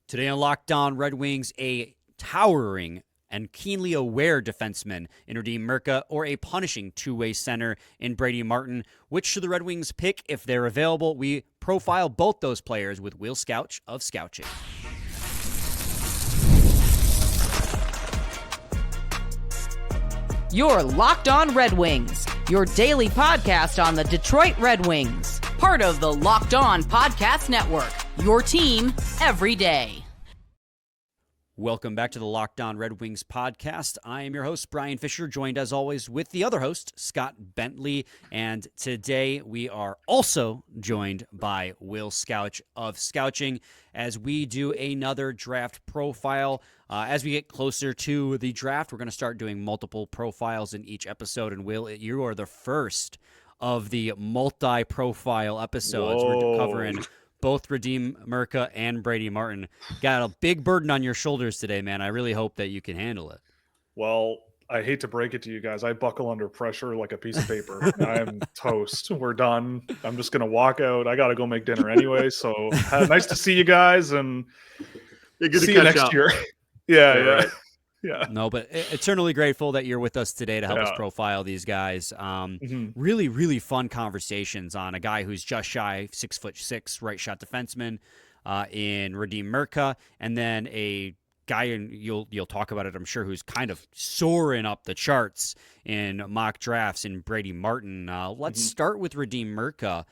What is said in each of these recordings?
Today on Locked On Red Wings, a towering and keenly aware defenseman in Radim Murka or a punishing two-way center in Brady Martin. Which should the Red Wings pick if they're available? We profile both those players with Will Scouch of Scouching. You're Locked On Red Wings, your daily podcast on the Detroit Red Wings. Part of the Locked On Podcast Network, your team every day. Welcome back to the Locked On Red Wings podcast. I am your host, Brian Fisher, joined as always with the other host, Scott Bentley. And today we are also joined by Will Scouch of Scouching as we do another draft profile. As we get closer to the draft, we're going to start doing multiple profiles in each episode. And Will, you are the first of the multi-profile episodes. Whoa. We're covering both Radim Murka and Brady Martin. Got a big burden on your shoulders today, man. I really hope that you can handle it. Well, I hate to break it to you guys. I buckle under pressure like a piece of paper. I'm toast. We're done. I'm just going to walk out. I got to go make dinner anyway. So nice to see you guys and see you next year. Yeah. Right. Yeah. No, but eternally grateful that you're with us today to help us profile these guys. Really, really fun conversations on a guy who's just shy 6'6" right shot defenseman in Radim Murka, and then a guy, and you'll talk about it, I'm sure, who's kind of soaring up the charts in mock drafts in Brady Martin. Let's start with Radim Murka.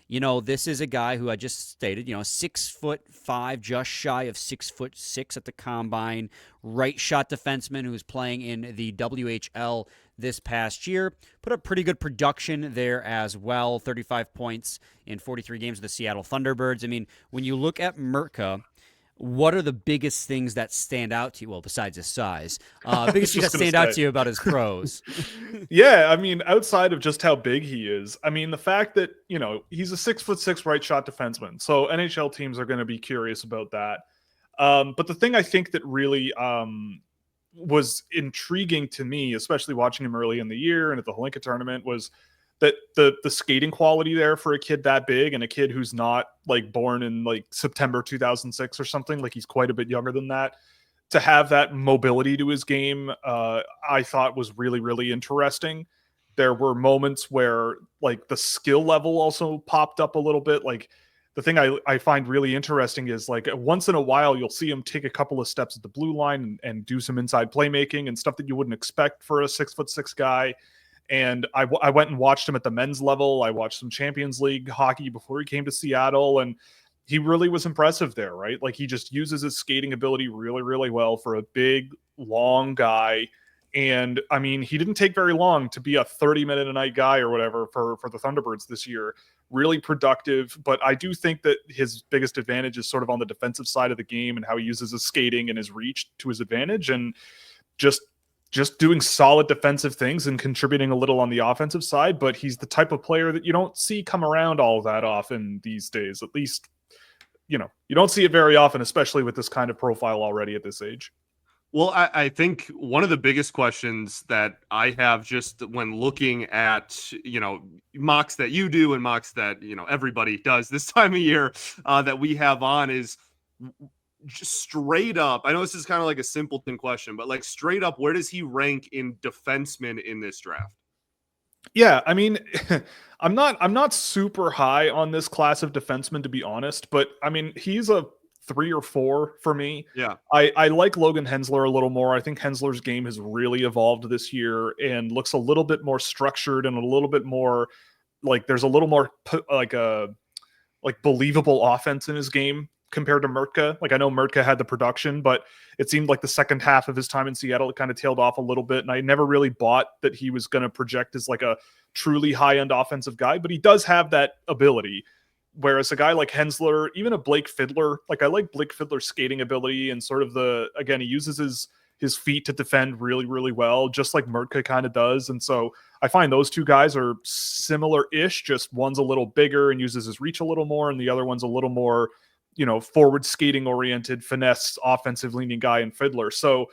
You know, this is a guy who I just stated, 6'5", just shy of 6'6" at the combine, right shot defenseman who's playing in the WHL this past year. Put up pretty good production there as well, 35 points in 43 games with the Seattle Thunderbirds. I mean, when you look at Murka, what are the biggest things that stand out to you? Well, besides his size, biggest things that stand out to you about his pros? Yeah, I mean, outside of just how big he is, I mean, the fact that, he's a 6'6" right shot defenseman. So NHL teams are going to be curious about that. But the thing I think that really was intriguing to me, especially watching him early in the year and at the Holinka tournament, was that the skating quality there for a kid that big and a kid who's not like born in like September 2006 or something, like he's quite a bit younger than that, to have that mobility to his game, I thought was really, really interesting. There were moments where like the skill level also popped up a little bit. Like the thing I find really interesting is like once in a while, you'll see him take a couple of steps at the blue line and do some inside playmaking and stuff that you wouldn't expect for a 6'6" guy. And I went and watched him at the men's level. I watched some Champions League hockey before he came to Seattle, and he really was impressive there, right? Like he just uses his skating ability really, really well for a big, long guy. And I mean, he didn't take very long to be a 30-minute-a-night guy or whatever for the Thunderbirds this year. Really productive, but I do think that his biggest advantage is sort of on the defensive side of the game and how he uses his skating and his reach to his advantage, and just doing solid defensive things and contributing a little on the offensive side. But he's the type of player that you don't see come around all that often these days. At least, you don't see it very often, especially with this kind of profile already at this age. Well, I think one of the biggest questions that I have just when looking at, mocks that you do and mocks that, everybody does this time of year that we have on is just straight up. I know this is kind of like a simpleton question, but like straight up, where does he rank in defensemen in this draft? Yeah, I mean, I'm not super high on this class of defensemen, to be honest, but I mean, he's a 3 or 4 for me. Yeah. I like Logan Hensler a little more. I think Hensler's game has really evolved this year and looks a little bit more structured and a little bit more like there's a little more like believable offense in his game compared to Murtka. Like I know Murtka had the production, but it seemed like the second half of his time in Seattle, it kind of tailed off a little bit. And I never really bought that he was going to project as like a truly high-end offensive guy, but he does have that ability. Whereas a guy like Hensler, even a Blake Fiddler, like I like Blake Fiddler's skating ability and sort of again, he uses his feet to defend really, really well, just like Murtka kind of does. And so I find those two guys are similar-ish, just one's a little bigger and uses his reach a little more, and the other one's a little more forward skating oriented, finesse, offensive leaning guy in Fiddler. So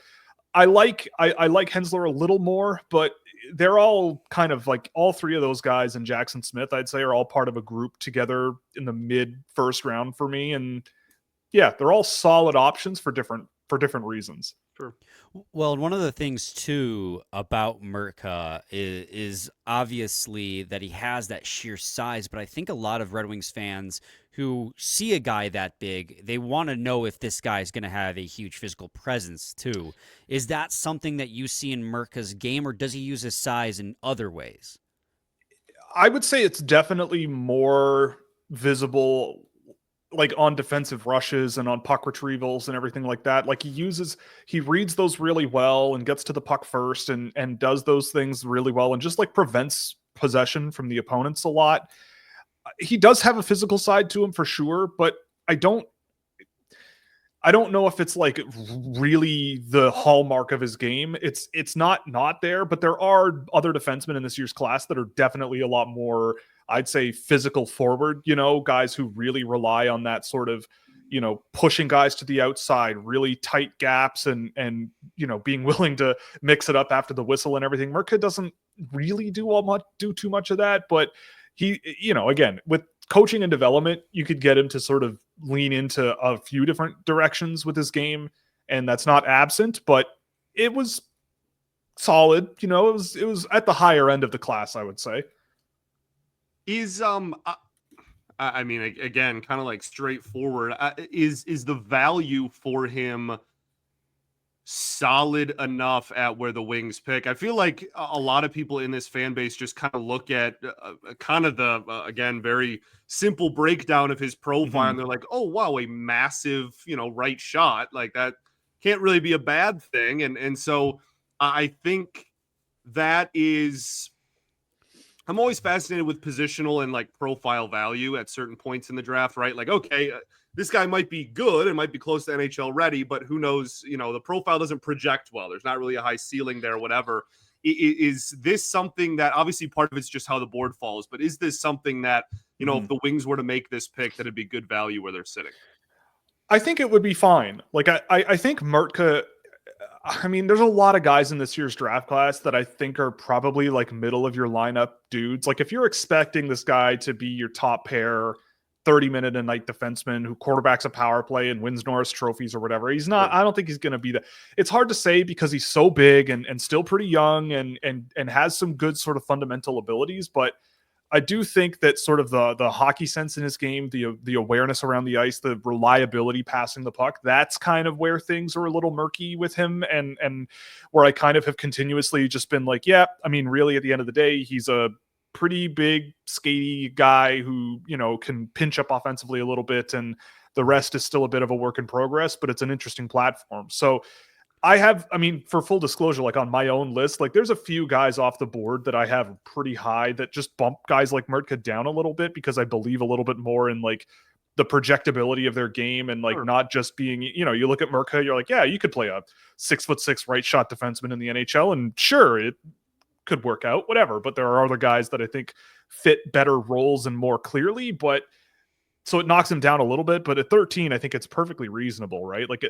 I like Hensler a little more, but they're all kind of like all three of those guys and Jackson Smith, I'd say, are all part of a group together in the mid first round for me. And yeah, they're all solid options for different reasons. Sure. Well, one of the things too about Murka is obviously that he has that sheer size, but I think a lot of Red Wings fans who see a guy that big, they want to know if this guy is going to have a huge physical presence too. Is that something that you see in Murka's game, or does he use his size in other ways? I would say it's definitely more visible, like on defensive rushes and on puck retrievals and everything like that. Like he reads those really well and gets to the puck first and does those things really well and just like prevents possession from the opponents a lot. He does have a physical side to him for sure, but I don't know if it's like really the hallmark of his game. It's not there, but there are other defensemen in this year's class that are definitely a lot more, I'd say, physical forward, guys who really rely on that sort of, pushing guys to the outside, really tight gaps and being willing to mix it up after the whistle and everything. Murka doesn't really do too much of that, but he, again, with coaching and development, you could get him to sort of lean into a few different directions with his game, and that's not absent, but it was solid. It was at the higher end of the class, I would say. Is I mean, again, kind of like straightforward. Is the value for him solid enough at where the Wings pick? I feel like a lot of people in this fan base just kind of look at kind of the again, very simple breakdown of his profile, and they're like, oh wow, a massive right shot, like that can't really be a bad thing. And so I think that is, I'm always fascinated with positional and like profile value at certain points in the draft, right? Like, okay, this guy might be good and might be close to NHL ready, but who knows, the profile doesn't project well. There's not really a high ceiling there, whatever. Is this something that, obviously part of it's just how the board falls, but is this something that, if the Wings were to make this pick, that it'd be good value where they're sitting? I think it would be fine. Like, I think Murtka, I mean, there's a lot of guys in this year's draft class that I think are probably like middle of your lineup dudes. Like, if you're expecting this guy to be your top pair 30-minute a night defenseman who quarterbacks a power play and wins Norris trophies or whatever, he's not. I don't think he's going to be that. It's hard to say because he's so big and still pretty young and has some good sort of fundamental abilities, but I do think that sort of the hockey sense in his game, the awareness around the ice, the reliability passing the puck, that's kind of where things are a little murky with him, and where I kind of have continuously just been like, yeah, I mean, really at the end of the day, he's a pretty big, skatey guy who, can pinch up offensively a little bit, and the rest is still a bit of a work in progress, but it's an interesting platform. So for full disclosure, like on my own list, like there's a few guys off the board that I have pretty high that just bump guys like Murtka down a little bit because I believe a little bit more in like the projectability of their game and like not just being, you look at Murtka, you're like, yeah, you could play a 6'6" right shot defenseman in the NHL, and sure, it could work out, whatever. But there are other guys that I think fit better roles and more clearly, but so it knocks him down a little bit. But at 13, I think it's perfectly reasonable, right? Like,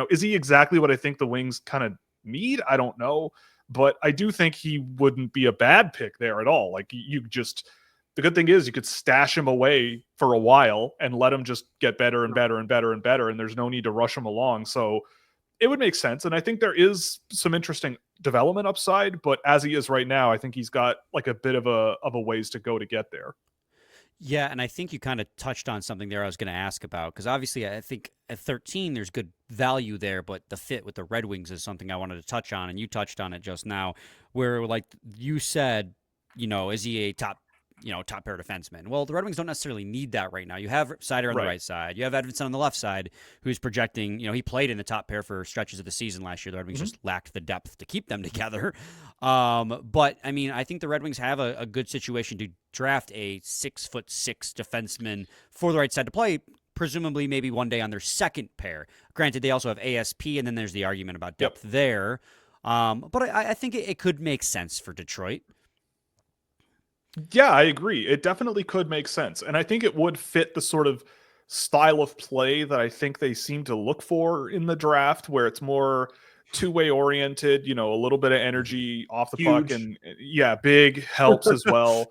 is he exactly what I think the Wings kind of need? I don't know, but I do think he wouldn't be a bad pick there at all. Like, the good thing is you could stash him away for a while and let him just get better and better and better and better, and there's no need to rush him along. So it would make sense. And I think there is some interesting development upside, but as he is right now, I think he's got like a bit of a ways to go to get there. Yeah, and I think you kind of touched on something there I was going to ask about, because obviously I think at 13 there's good value there, but the fit with the Red Wings is something I wanted to touch on, and you touched on it just now, where like you said, is he a top pair defenseman? Well, the Red Wings don't necessarily need that right now. You have Seider on the right side. You have Edvinsson on the left side, who's projecting, he played in the top pair for stretches of the season last year. The Red Wings just lacked the depth to keep them together. But I mean, I think the Red Wings have a good situation to draft a 6'6" defenseman for the right side to play, presumably maybe one day on their second pair. Granted, they also have ASP, and then there's the argument about depth there. But I think it could make sense for Detroit. Yeah, I agree. It definitely could make sense. And I think it would fit the sort of style of play that I think they seem to look for in the draft, where it's more two-way oriented, a little bit of energy off the puck, and big helps as well.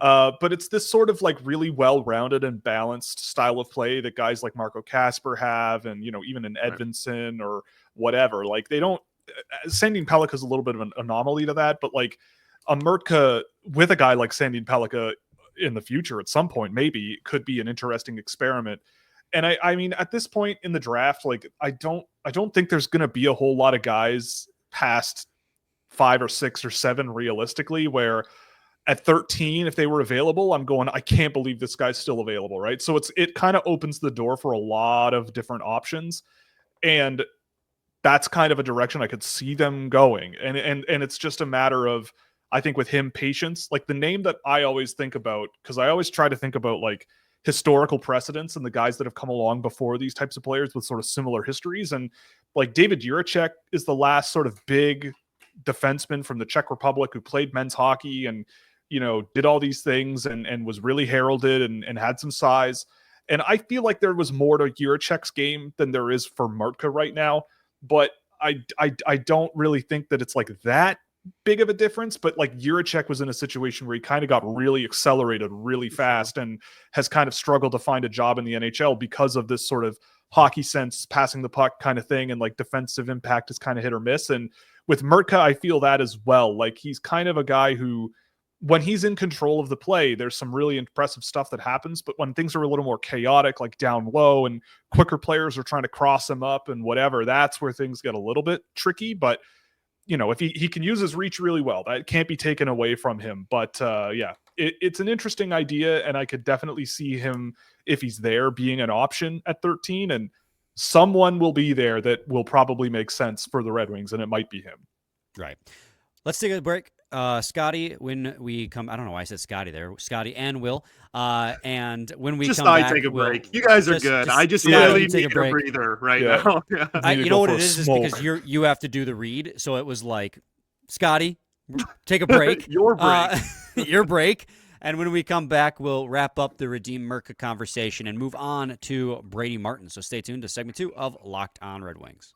But it's this sort of like really well-rounded and balanced style of play that guys like Marco Kasper have, and even an Edvinsson or whatever. Like they don't. Sandin Pellikka is a little bit of an anomaly to that, but like a Mrtka with a guy like Sandin Pellikka in the future at some point maybe could be an interesting experiment. And I mean, at this point in the draft, like I don't think there's going to be a whole lot of guys past 5 or 6 or 7 realistically, where at 13, if they were available, I'm going, I can't believe this guy's still available, right? So it kind of opens the door for a lot of different options, and that's kind of a direction I could see them going. And it's just a matter of, I think with him, patience. Like the name that I always think about, because I always try to think about like historical precedents and the guys that have come along before these types of players with sort of similar histories. And like David Jiricek is the last sort of big defenseman from the Czech Republic who played men's hockey and, did all these things and was really heralded and had some size. And I feel like there was more to Jiricek's game than there is for Mrtka right now. But I don't really think that it's like that big of a difference. But like Jiricek was in a situation where he kind of got really accelerated really fast and has kind of struggled to find a job in the NHL because of this sort of hockey sense, passing the puck kind of thing, and like defensive impact is kind of hit or miss. And with Mrtka, I feel that as well. Like he's kind of a guy who, when he's in control of the play, there's some really impressive stuff that happens. But when things are a little more chaotic, like down low and quicker players are trying to cross him up and whatever, that's where things get a little bit tricky. But, if he can use his reach really well, that can't be taken away from him. But it's an interesting idea. And I could definitely see him, if he's there, being an option at 13. And someone will be there that will probably make sense for the Red Wings. And it might be him. Right. Let's take a break. Scotty, when we come, I don't know why I said Scotty there, Scotty and Will. And when we come back, take a break. You guys are good. I just really need a breather right now. You know what it is because you have to do the read. So it was like, Scotty, take a break. Your break. Your break. And when we come back, we'll wrap up the Radim Murka conversation and move on to Brady Martin. So stay tuned to segment 2 of Locked On Red Wings.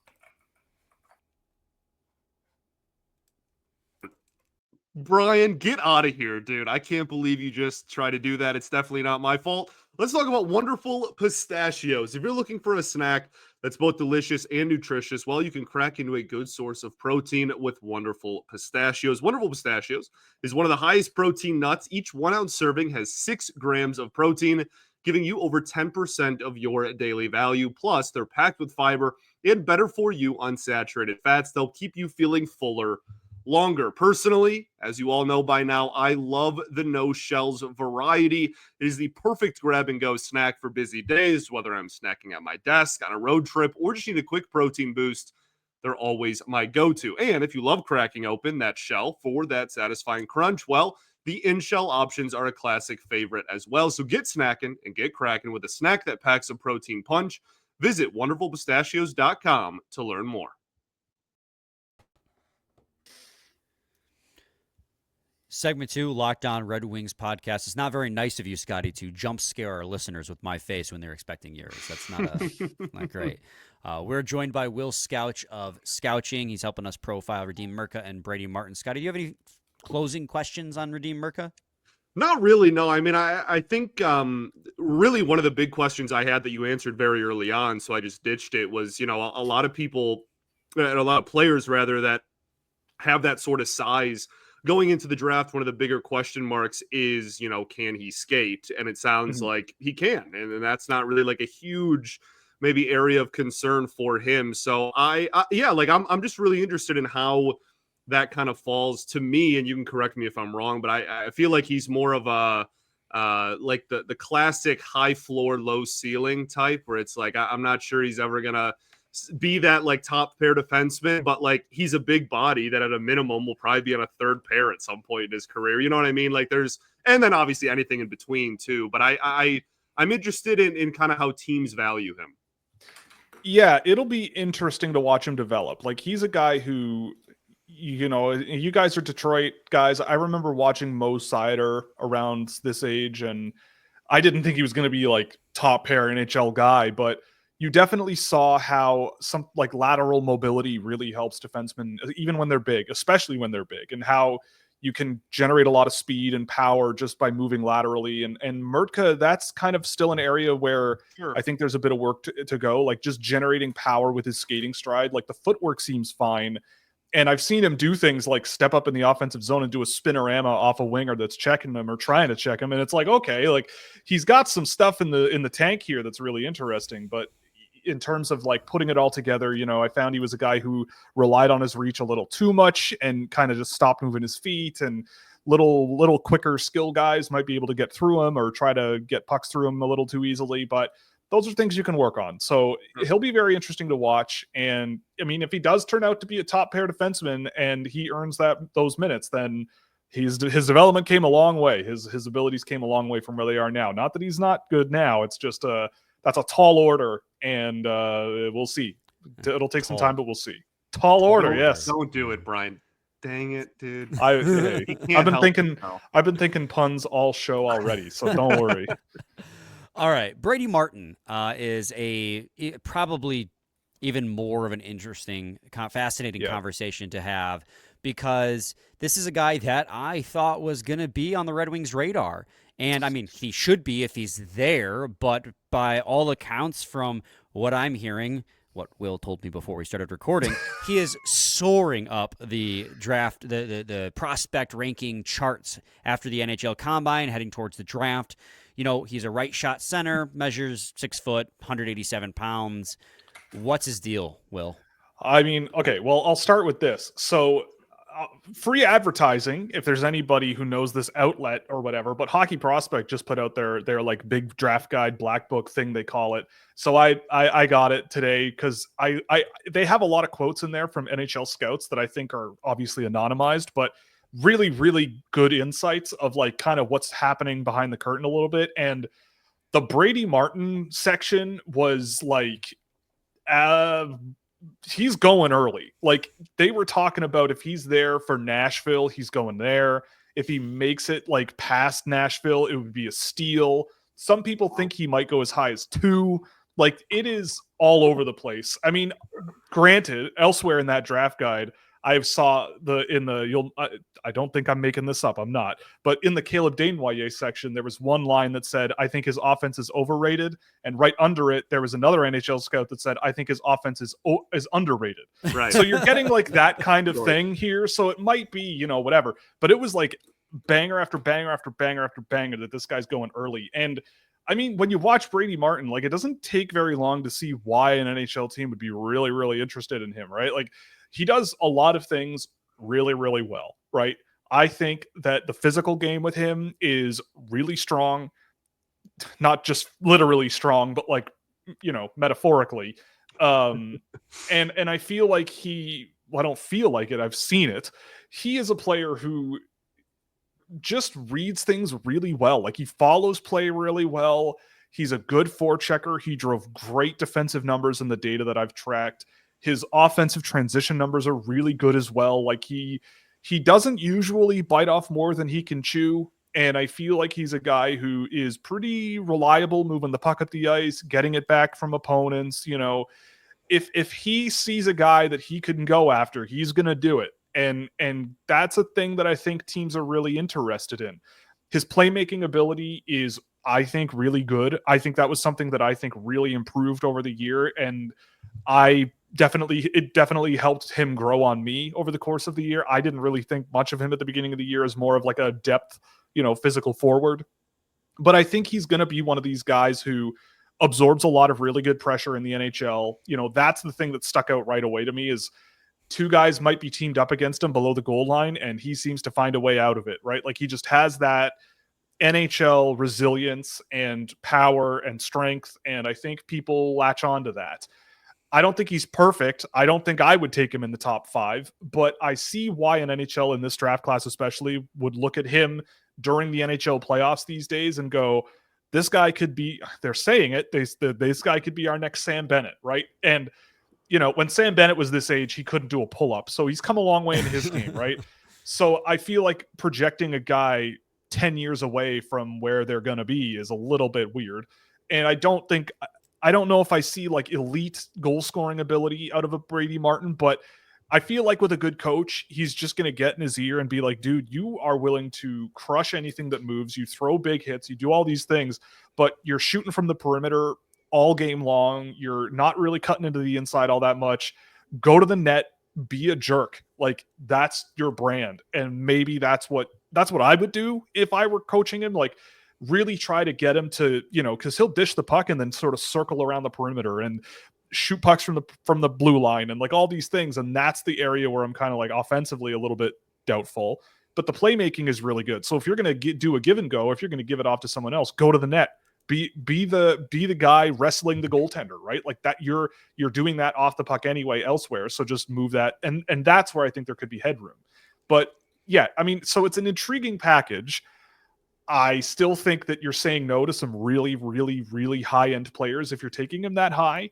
Brian, get out of here, dude. I can't believe you just tried to do that. It's definitely not my fault. Let's talk about wonderful pistachios. If you're looking for a snack that's both delicious and nutritious, well, you can crack into a good source of protein with wonderful pistachios. Wonderful pistachios is one of the highest protein nuts. Each 1 ounce serving has 6 grams of protein, giving you over 10% of your daily value. Plus, they're packed with fiber and better for you unsaturated fats. They'll keep you feeling fuller longer. Personally, as you all know by now, I love the no shells variety. It is the perfect grab and go snack for busy days, whether I'm snacking at my desk, on a road trip, or just need a quick protein boost. They're always my go-to. And if you love cracking open that shell for that satisfying crunch, well, the in-shell options are a classic favorite as well. So get snacking and get cracking with a snack that packs a protein punch. Visit wonderfulpistachios.com to learn more. Segment 2, Locked On Red Wings podcast. It's not very nice of you, Scotty, to jump scare our listeners with my face when they're expecting yours. That's not great. We're joined by Will Scouch of Scouching. He's helping us profile Radim Murka and Brady Martin. Scotty, do you have any closing questions on Radim Murka? Not really, no. I mean, I think really one of the big questions I had that you answered very early on, so I just ditched it, was, a lot of people, a lot of players rather, that have that sort of size going into the draft. One of the bigger question marks is, can he skate? And it sounds like he can. And that's not really like a huge maybe area of concern for him. So I'm just really interested in how that kind of falls to me. And you can correct me if I'm wrong, but I feel like he's more of a, like the classic high floor, low ceiling type, where it's like, I'm not sure he's ever going to be that like top pair defenseman, but like he's a big body that at a minimum will probably be on a third pair at some point in his career. You know what I mean? Like and then obviously anything in between too. But I'm interested in kind of how teams value him. Yeah, it'll be interesting to watch him develop. Like he's a guy who, you guys are Detroit guys. I remember watching Mo Seider around this age, and I didn't think he was going to be like top pair NHL guy, but you definitely saw how some like lateral mobility really helps defensemen, even when they're big, especially when they're big, and how You can generate a lot of speed and power just by moving laterally. And Murtka, that's kind of still an area where I think there's a bit of work to go, like just generating power with his skating stride. Like the footwork seems fine. And I've seen him do things like step up in the offensive zone and do a spinorama off a winger that's checking him or trying to check him. And it's like, okay, like he's got some stuff in the tank here that's really interesting. But in terms of like putting it all together, you know, I found he was a guy who relied on his reach a little too much and kind of just stopped moving his feet, and little quicker skill guys might be able to get through him or try to get pucks through him a little too easily. But those are things you can work on. So he'll be very interesting to watch. And I mean, if he does turn out to be a top pair defenseman and he earns those minutes, then his development came a long way. His abilities came a long way from where they are now. Not that he's not good now. It's just that's a tall order, and we'll see. It'll take some time, but we'll see. Tall order, yes. Don't do it, Brian. Dang it, dude. I've been thinking puns all show already, so don't worry. All right, Brady Martin is probably even more of an interesting, fascinating conversation to have, because this is a guy that I thought was going to be on the Red Wings' radar. And I mean, he should be if he's there, but by all accounts, from what I'm hearing, what Will told me before we started recording, he is soaring up the draft, the prospect ranking charts after the NHL Combine, heading towards the draft. You know, he's a right shot center, measures 6 foot, 187 pounds. What's his deal, Will? I mean, okay, well, I'll start with this. So free advertising, if there's anybody who knows this outlet or whatever, but Hockey Prospect just put out their like big draft guide, black book thing they call it. So I got it today because they have a lot of quotes in there from NHL scouts that I think are obviously anonymized, but really, really good insights of like kind of what's happening behind the curtain a little bit. And the Brady Martin section was like, he's going early. Like they were talking about if he's there for Nashville, he's going there. If he makes it like past Nashville, it would be a steal. Some people think he might go as high as 2. Like it is all over the place. I mean, granted, elsewhere in that draft guide, I saw I don't think I'm making this up. I'm not. But in the Caleb Desnoyers section, there was one line that said, I think his offense is overrated. And right under it, there was another NHL scout that said, I think his offense is underrated. Right. So you're getting like that kind of thing here. So it might be, you know, whatever. But it was like banger after banger after banger after banger that this guy's going early. And I mean, when you watch Brady Martin, like it doesn't take very long to see why an NHL team would be really, really interested in him, right? Like he does a lot of things really, really well, right? I think that the physical game with him is really strong, not just literally strong, but like, you know, metaphorically. And I feel like I don't feel like it. I've seen it. He is a player who just reads things really well. Like he follows play really well. He's a good forechecker. He drove great defensive numbers in the data that I've tracked. His offensive transition numbers are really good as well. Like he doesn't usually bite off more than he can chew. And I feel like he's a guy who is pretty reliable, moving the puck up the ice, getting it back from opponents. You know, if he sees a guy that he can go after, he's going to do it. And that's a thing that I think teams are really interested in. His playmaking ability is, I think, really good. I think that was something that I think really improved over the year. And it definitely helped him grow on me over the course of the year. I didn't really think much of him at the beginning of the year as more of like a depth, you know, physical forward. But I think he's going to be one of these guys who absorbs a lot of really good pressure in the NHL. You know, that's the thing that stuck out right away to me is 2 guys might be teamed up against him below the goal line, and he seems to find a way out of it, right? Like he just has that NHL resilience and power and strength, and I think people latch on to that. I don't think he's perfect. I don't think I would take him in the top 5, but I see why an NHL in this draft class especially would look at him during the NHL playoffs these days and go, this guy could be, they're saying it, this guy could be our next Sam Bennett, right? And you know, when Sam Bennett was this age, he couldn't do a pull-up. So he's come a long way in his game, right? So I feel like projecting a guy 10 years away from where they're going to be is a little bit weird. And I don't know if I see like elite goal scoring ability out of a Brady Martin, but I feel like with a good coach, he's just going to get in his ear and be like, dude, you are willing to crush anything that moves. You throw big hits, you do all these things, but you're shooting from the perimeter all game long. You're not really cutting into the inside all that much. Go to the net, be a jerk. Like, that's your brand. And maybe that's what I would do if I were coaching him. Like, really try to get him to, because he'll dish the puck and then sort of circle around the perimeter and shoot pucks from the blue line and like all these things. And that's the area where I'm kind of like offensively a little bit doubtful, but the playmaking is really good. So if you're going to do a give and go, if you're going to give it off to someone else, go to the net, be the guy wrestling the goaltender, right? Like that, you're doing that off the puck anyway elsewhere. So just move that. And that's where I think there could be headroom. But yeah, I mean, so it's an intriguing package. I still think that you're saying no to some really, really, really high-end players if you're taking him that high.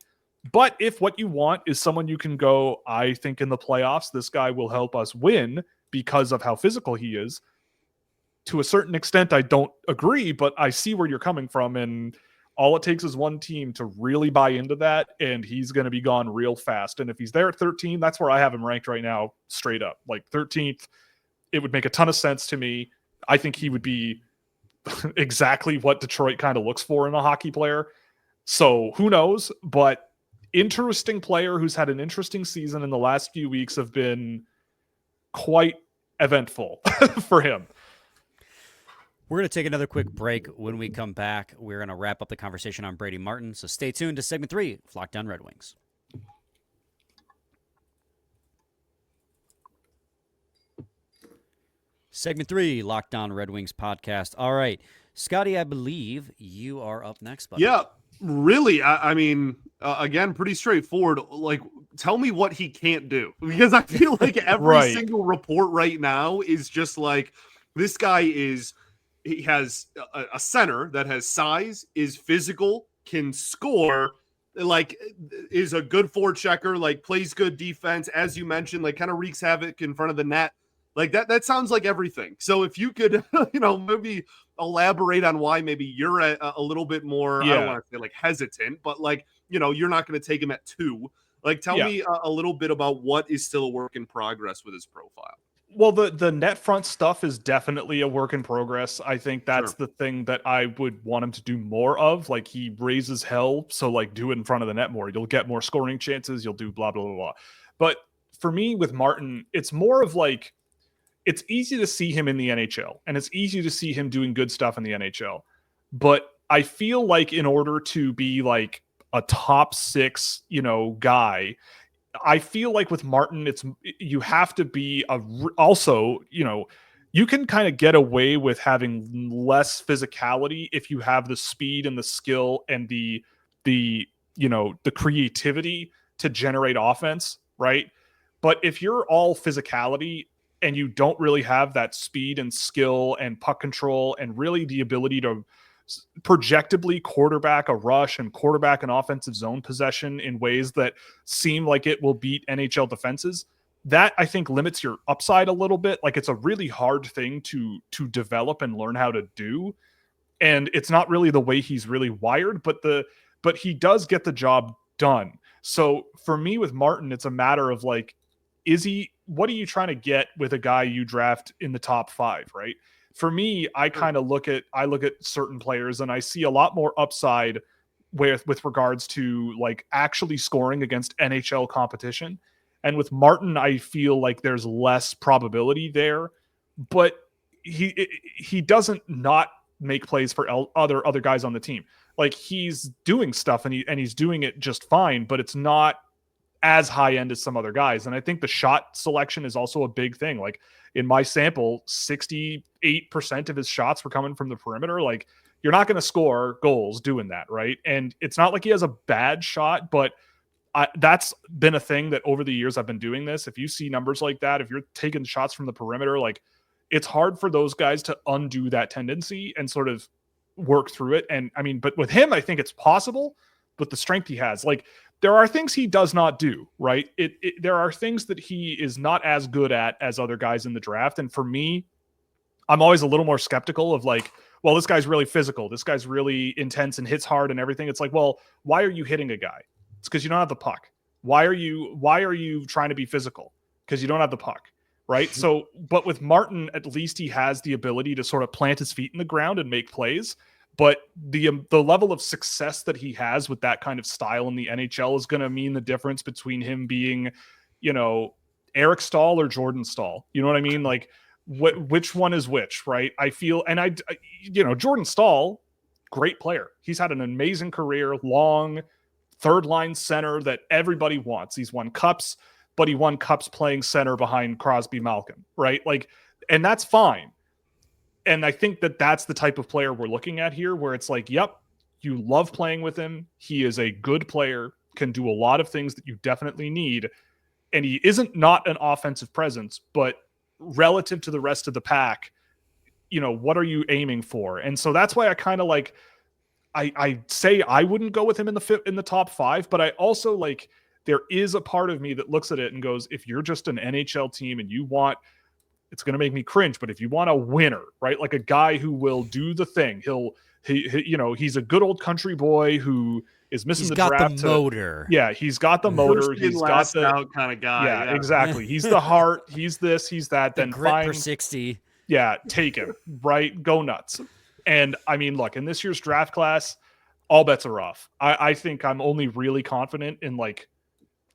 But if what you want is someone you can go, I think in the playoffs, this guy will help us win because of how physical he is. To a certain extent, I don't agree, but I see where you're coming from. And all it takes is one team to really buy into that, and he's going to be gone real fast. And if he's there at 13, that's where I have him ranked right now, straight up. Like 13th, it would make a ton of sense to me. I think he would be exactly what Detroit kind of looks for in a hockey player. So who knows? But interesting player who's had an interesting season in the last few weeks have been quite eventful for him. We're going to take another quick break. When we come back, we're going to wrap up the conversation on Brady Martin. So stay tuned to segment 3 of Locked On Red Wings. Segment 3, Locked On Red Wings podcast. All right, Scotty, I believe you are up next, buddy. Yeah, really. I mean, again, pretty straightforward. Like, tell me what he can't do, because I feel like every single report right now is just like, this guy he has a center that has size, is physical, can score, like is a good forechecker, like plays good defense, as you mentioned, like kind of wreaks havoc in front of the net. Like that sounds like everything. So if you could, maybe elaborate on why maybe you're a little bit more, I don't want to say like hesitant, but like, you're not going to take him at 2. Like, tell me a little bit about what is still a work in progress with his profile. Well, the net front stuff is definitely a work in progress. I think that's the thing that I would want him to do more of. Like, he raises hell, so like do it in front of the net more. You'll get more scoring chances. You'll do blah, blah, blah, blah. But for me with Martin, it's more of like, it's easy to see him in the NHL, and it's easy to see him doing good stuff in the NHL. But I feel like in order to be like a top 6, guy, I feel like with Martin, you have to be also, you can kind of get away with having less physicality if you have the speed and the skill and the creativity to generate offense, right? But if you're all physicality and you don't really have that speed and skill and puck control and really the ability to projectably quarterback a rush and quarterback an offensive zone possession in ways that seem like it will beat NHL defenses, that I think limits your upside a little bit. Like, it's a really hard thing to develop and learn how to do. And it's not really the way he's really wired, but he does get the job done. So for me with Martin, it's a matter of like, what are you trying to get with a guy you draft in the top 5, right? For me, I kind of look at certain players and I see a lot more upside with regards to like actually scoring against NHL competition. And with Martin, I feel like there's less probability there, but he doesn't not make plays for other guys on the team. Like, he's doing stuff and he's doing it just fine, but it's not as high end as some other guys. And I think the shot selection is also a big thing. Like, in my sample, 68% of his shots were coming from the perimeter. Like, you're not going to score goals doing that, right? And it's not like he has a bad shot, but that's been a thing that over the years I've been doing this. If you see numbers like that, if you're taking shots from the perimeter, like, it's hard for those guys to undo that tendency and sort of work through it. And I mean, but with him, I think it's possible with the strength he has. Like, there are things he does not do, right? There are things that he is not as good at as other guys in the draft. And for me, I'm always a little more skeptical of like, well, this guy's really physical. This guy's really intense and hits hard and everything. It's like, well, why are you hitting a guy? It's because you don't have the puck. Why are you trying to be physical? because you don't have the puck, right? So, but with Martin, at least he has the ability to sort of plant his feet in the ground and make plays. But the level of success that he has with that kind of style in the NHL is going to mean the difference between him being, Eric Stahl or Jordan Stahl. You know what I mean? Like, which one is which, right? I feel, and Jordan Stahl, great player. He's had an amazing career, long third line center that everybody wants. He's won cups, but he won cups playing center behind Crosby Malkin, right? Like, and that's fine. And I think that that's the type of player we're looking at here, where it's like, yep, you love playing with him. He is a good player, can do a lot of things that you definitely need. And he isn't not an offensive presence, but relative to the rest of the pack, what are you aiming for? And so that's why I kind of like, I say I wouldn't go with him in the top 5, but I also like, there is a part of me that looks at it and goes, if you're just an NHL team and you want, it's going to make me cringe, but if you want a winner, right? Like a guy who will do the thing, he's a good old country boy who is missing the draft. He's got the motor. Yeah, he's got the motor. He's got the out kind of guy. Yeah, exactly. He's the heart. He's this. He's that. Then grit per 60. Yeah, take him. Right, go nuts. And I mean, look, in this year's draft class, all bets are off. I think I'm only really confident in like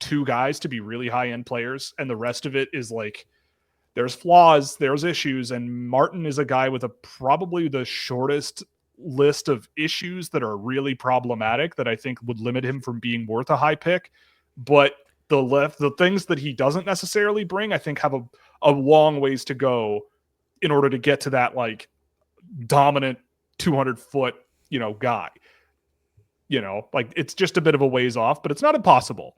2 guys to be really high end players, and the rest of it is like, there's flaws, there's issues, and Martin is a guy with probably the shortest list of issues that are really problematic that I think would limit him from being worth a high pick. But the things that he doesn't necessarily bring, I think have a long ways to go in order to get to that like dominant 200-foot, guy. Like it's just a bit of a ways off, but it's not impossible.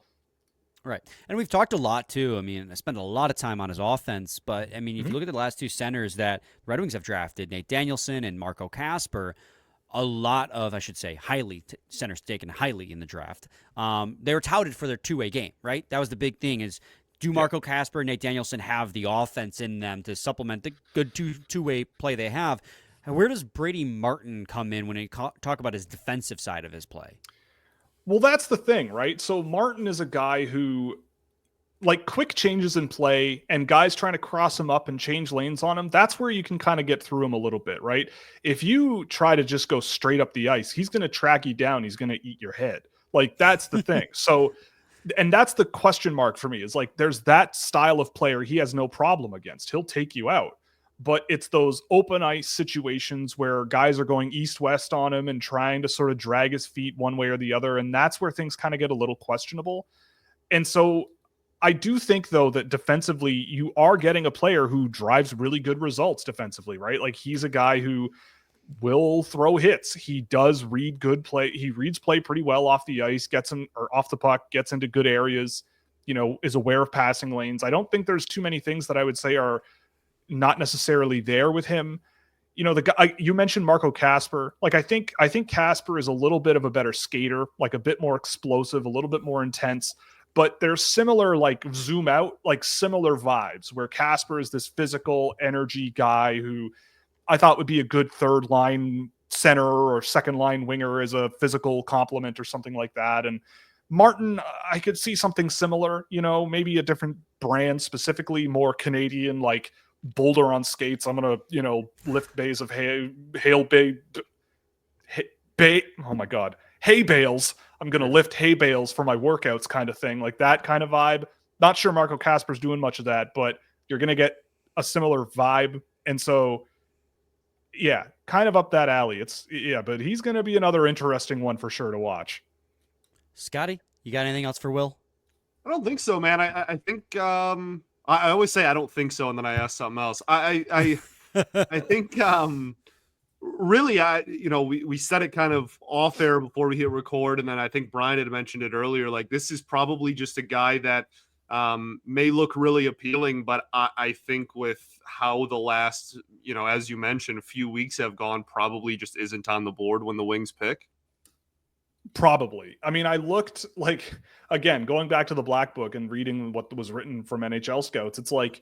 Right. And we've talked a lot, too. I mean, I spent a lot of time on his offense, but, I mean, if you look at the last 2 centers that Red Wings have drafted, Nate Danielson and Marco Kasper, a lot of, I should say, centers taken highly in the draft. They were touted for their two-way game, right? That was the big thing is, do Marco Kasper and Nate Danielson have the offense in them to supplement the good two-way play they have? And where does Brady Martin come in when you talk about his defensive side of his play? Well, that's the thing, right? So Martin is a guy who, like quick changes in play and guys trying to cross him up and change lanes on him, that's where you can kind of get through him a little bit, right? If you try to just go straight up the ice, he's going to track you down. He's going to eat your head. Like, that's the thing. So, and that's the question mark for me is like, there's that style of player he has no problem against. He'll take you out. But it's those open ice situations where guys are going east-west on him and trying to sort of drag his feet one way or the other. And that's where things kind of get a little questionable. And so I do think, though, that defensively, you are getting a player who drives really good results defensively, right? Like he's a guy who will throw hits. He does read good play. He reads play pretty well off the ice, off the puck, gets into good areas, is aware of passing lanes. I don't think there's too many things that I would say are not necessarily there with him. The guy you mentioned, Marco Kasper. Like I think Kasper is a little bit of a better skater, like a bit more explosive, a little bit more intense, but there's similar, like zoom out, like similar vibes where Kasper is this physical energy guy who I thought would be a good third line center or second line winger as a physical complement or something like that. And Martin, I could see something similar, maybe a different brand, specifically more Canadian, like boulder on skates. I'm going to, lift bays of hay bales. I'm going to lift hay bales for my workouts kind of thing, like that kind of vibe. Not sure Marco Kasper's doing much of that, but you're going to get a similar vibe. And so, yeah, kind of up that alley. But he's going to be another interesting one for sure to watch. Scotty, you got anything else for Will? I don't think so, man. I think, I always say I don't think so, and then I ask something else. I think really, we said it kind of off air before we hit record, and then I think Brian had mentioned it earlier. Like, this is probably just a guy that may look really appealing, but I think with how the last, as you mentioned, a few weeks have gone, probably just isn't on the board when the Wings pick. Probably. I mean, I looked like, again, going back to the Black Book and reading what was written from NHL scouts, it's like,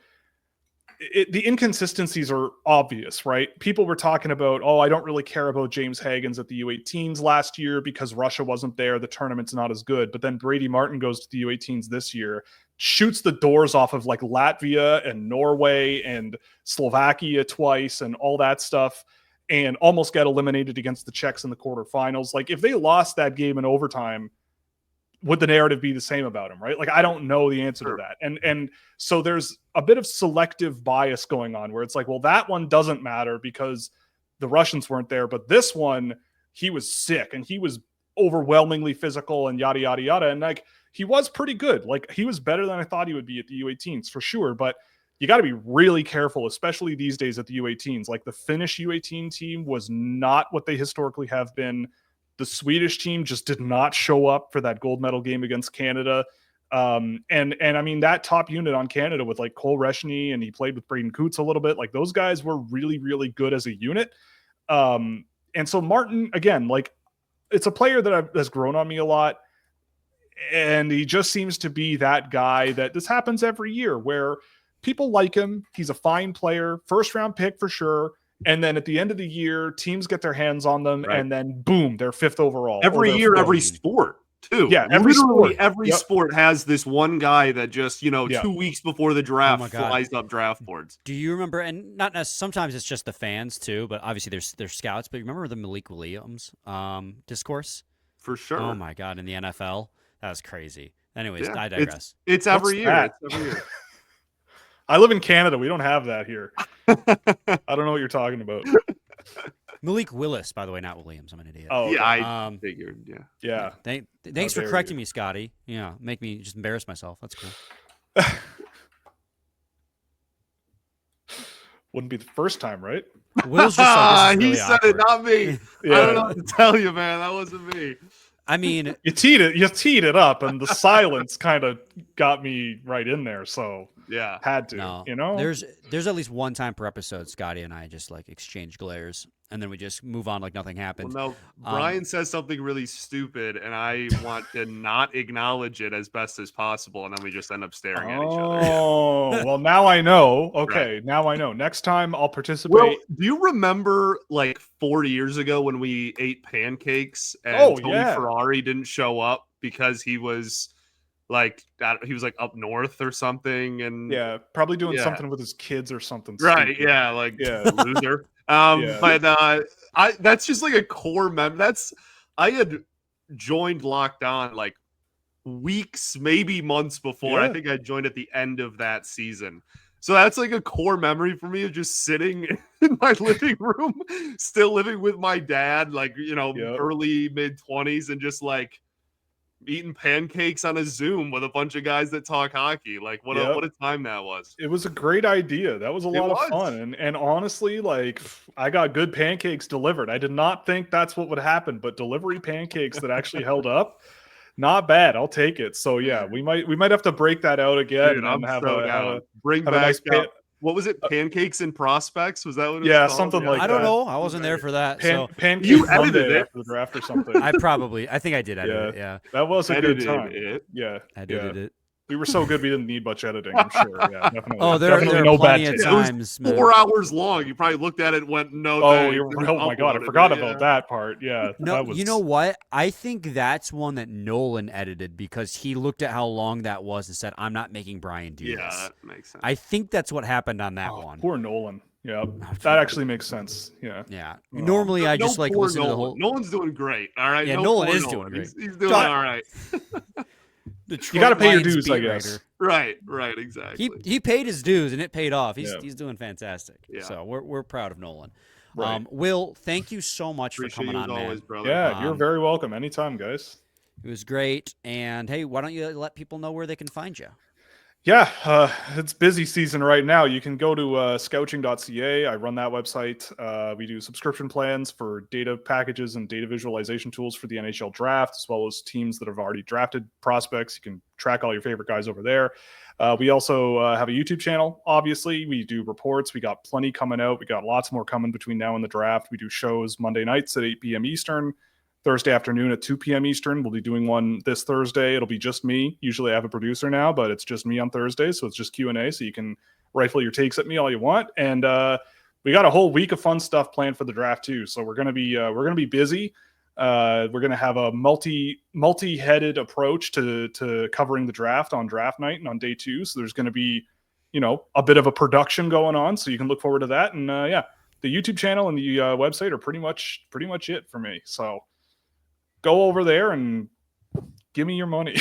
the inconsistencies are obvious, right? People were talking about, oh, I don't really care about James Hagens at the U18s last year because Russia wasn't there. The tournament's not as good. But then Brady Martin goes to the U18s this year, shoots the doors off of like Latvia and Norway and Slovakia twice and all that stuff, and almost got eliminated against the Czechs in the quarterfinals. Like, if they lost that game in overtime, would the narrative be the same about him, right? Like, I don't know the answer to that. And so there's a bit of selective bias going on where it's like, well, that one doesn't matter because the Russians weren't there, but this one, he was sick and he was overwhelmingly physical and yada, yada, yada. And like, he was pretty good. Like, he was better than I thought he would be at the U18s for sure. But you got to be really careful, especially these days at the U18s. Like, the Finnish U18 team was not what they historically have been. The Swedish team just did not show up for that gold medal game against Canada. And I mean, that top unit on Canada with like Cole Reshny, and he played with Braden Coots a little bit. Like, those guys were really, really good as a unit. And so Martin, again, like, it's a player that has grown on me a lot. And he just seems to be that guy that this happens every year where people like him. He's a fine player, first round pick for sure. And then at the end of the year, teams get their hands on them, and then boom, they're 5th overall. Every year, every sport too. Yeah, every sport has this one guy that just 2 weeks before the draft flies up draft boards. Do you remember? And not necessarily, sometimes it's just the fans too, but obviously there's scouts. But you remember the Malik Williams discourse? For sure. Oh my God, in the NFL, that was crazy. Anyways, I digress. It's every year. It's every year. I live in Canada. We don't have that here. I don't know what you're talking about. Malik Willis, by the way, not Williams. I'm an idiot. Oh, yeah, I figured. Yeah. Thanks for correcting me, Scotty. Yeah, make me just embarrass myself. That's cool. Wouldn't be the first time, right? Will's just like, he said awkward. it, not me. Yeah. I don't know what to tell you, man. That wasn't me. I mean, you teed it up, and the silence kind of got me right in there. So yeah, had to. No, there's at least one time per episode, Scotty and I just like exchange glares, and then we just move on like nothing happened. Well, no, Brian says something really stupid, and I want to not acknowledge it as best as possible, and then we just end up staring at each other. Oh, well, now I know. Okay, right. Now I know. Next time I'll participate. Well, do you remember like 4 years ago when we ate pancakes and Tony Ferrari didn't show up because he was like up north or something, and probably doing something with his kids or something. Right? Stupid. Loser. But that's just like a core memory. I had joined Locked On like weeks, maybe months before. I think I joined at the end of that season. So that's like a core memory for me of just sitting in my living room, still living with my dad, like, early mid-20s, and just like eating pancakes on a Zoom with a bunch of guys that talk hockey. Like, what a time that was. It was a great idea. That was a lot of fun. And honestly, like, I got good pancakes delivered. I did not think that's what would happen, but delivery pancakes that actually held up, not bad. I'll take it. So yeah, we might have to break that out again. Dude, and have bring back nice what was it? Pancakes and Prospects? Was that what it was called? Something like that. I don't know. I wasn't there for that. Pancake you edited it after the draft or something. I think I did edit it. Yeah. That was a good time. I edited it. We were so good we didn't need much editing, I'm sure. Yeah, definitely. Oh, there are no plenty of times. It was 4 hours long. You probably looked at it and went, no. Oh my God, I forgot about that part. Yeah. No, you know what? I think that's one that Nolan edited because he looked at how long that was and said, I'm not making Brian do this. Yeah, that makes sense. I think that's what happened on that one. Poor Nolan. Yeah, that actually makes sense. Yeah. Yeah. Normally, I just like listen to the whole. Nolan's doing great. All right. Yeah, Nolan is doing great. He's doing all right. You got to pay your dues, I guess. Right, exactly. He paid his dues and it paid off. He's doing fantastic. Yeah. So we're proud of Nolan. Right. Will, thank you so much for coming on, man. Always, brother. Yeah, you're very welcome. Anytime, guys. It was great. And hey, why don't you let people know where they can find you? Yeah, it's busy season right now. You can go to scouching.ca. I run that website. We do subscription plans for data packages and data visualization tools for the NHL draft, as well as teams that have already drafted prospects. You can track all your favorite guys over there. We also have a YouTube channel, obviously. We do reports. We got plenty coming out. We got lots more coming between now and the draft. We do shows Monday nights at 8 p.m. Eastern. Thursday afternoon at 2 p.m. Eastern. We'll be doing one this Thursday. It'll be just me. Usually I have a producer now, but it's just me on Thursday, so it's just Q&A, so you can rifle your takes at me all you want. And we got a whole week of fun stuff planned for the draft too. So we're gonna be busy. We're gonna have a multi-headed approach to covering the draft on draft night and on day 2. So there's gonna be, a bit of a production going on. So you can look forward to that. And the YouTube channel and the website are pretty much it for me. So go over there and give me your money.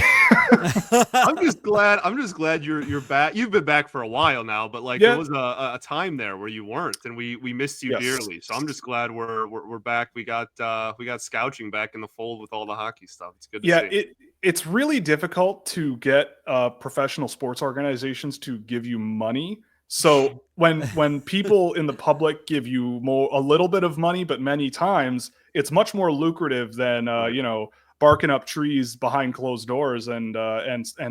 I'm just glad you're back. You've been back for a while now, but there was a time there where you weren't, and we missed you dearly. So I'm just glad we're back. We got Scouching back in the fold with all the hockey stuff. It's good to see. It's really difficult to get professional sports organizations to give you money. So when people in the public give you a little bit of money, but many times it's much more lucrative than barking up trees behind closed doors and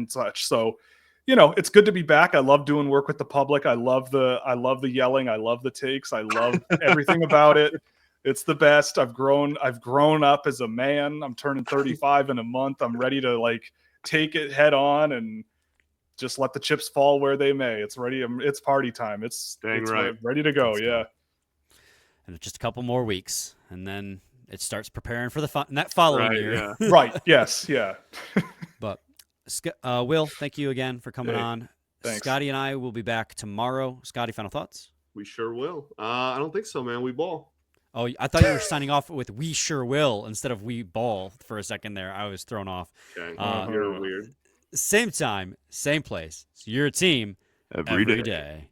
such. So, it's good to be back. I love doing work with the public. I love the yelling. I love the takes. I love everything about it. It's the best. I've grown up as a man. I'm turning 35 in a month. I'm ready to take it head on and just let the chips fall where they may. It's ready. It's party time. It's right. Ready to go. Yeah. And just a couple more weeks, and then it starts preparing for that following year. Yeah. Right. Yes. Yeah. But Will, thank you again for coming on. Thanks. Scotty and I will be back tomorrow. Scotty, final thoughts? We sure will. I don't think so, man. We ball. Oh, I thought you were signing off with "we sure will" instead of "we ball" for a second there. I was thrown off. Okay. You're weird. Same time, same place. So you're a team every day.